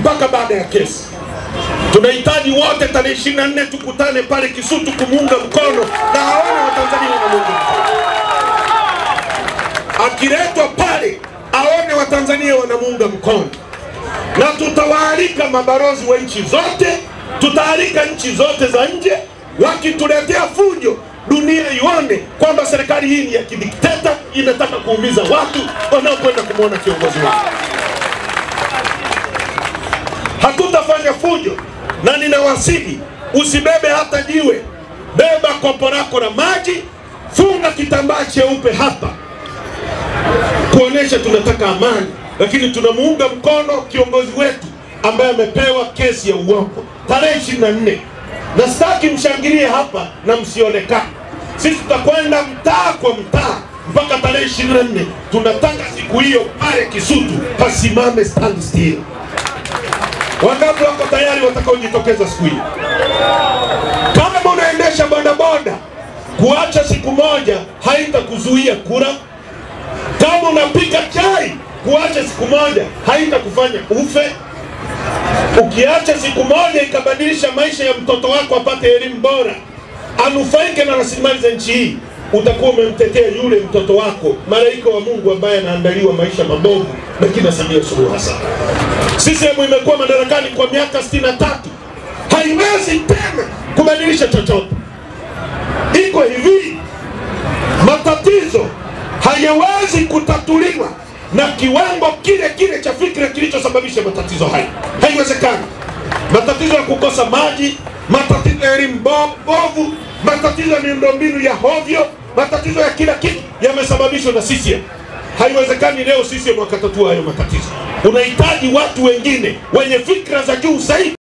mpaka baada ya kesi. Tunahitaji wote tarehe 24 tukutane pale Kisutu kumuunga mkono na aone Watanzania wanamuunga mkono. Akiletwa pale aone Watanzania wanamuunga mkono. Na tutawaalika mabalozi wa nchi zote, tutaalika nchi zote za nje, wakituletea fujo dunia ione kwamba serikali hii ni ya kidikteta, inataka kuumiza watu wanaokwenda kumuona kiongozi wao. Hatutafanya fujo, na ninawasihi usibebe hata jiwe. Beba kopo lako la maji, funga kitambaa cheupe hapa kuonesha tunataka amani, lakini tunamuunga mkono kiongozi wetu ambaye amepewa kesi ya uongo tarehe 24. Na sitaki mshangilie hapa na msionekane. Sisi tutakwenda mtaa kwa mtaa mpaka tarehe 24. Tunataka siku hiyo pale Kisutu pasimame stand still. Wangapi wako tayari watakaojitokeza siku hiyo? Kama unaendesha bodaboda, kuacha siku moja haitakuzuia kura. Kama unapika chai, kuacha siku moja haitakufanya ufe. Ukiacha siku moja ikabadilisha maisha ya mtoto wako apate elimu bora, anufaike na rasilimali za nchi hii, utakuwa umemtetea yule mtoto wako, malaika wa Mungu ambaye anaandaliwa maisha mabovu na kina Samia Suluhu Hassan. CCM imekuwa madarakani kwa miaka 63. Haiwezi tena kubadilisha chochote. Iko hivi, matatizo hayawezi kutatuliwa na kiwango kile kile cha fikra kilichosababisha matatizo haya. Haiwezekani. Matatizo ya kukosa maji, matatizo ya elimu bovu, matatizo ya miundombinu ya hovyo, matatizo ya kila kitu yamesababishwa na CCM. Haiwezekani leo CCM wakatatua hayo matatizo. Unahitaji watu wengine wenye fikra za juu zaidi.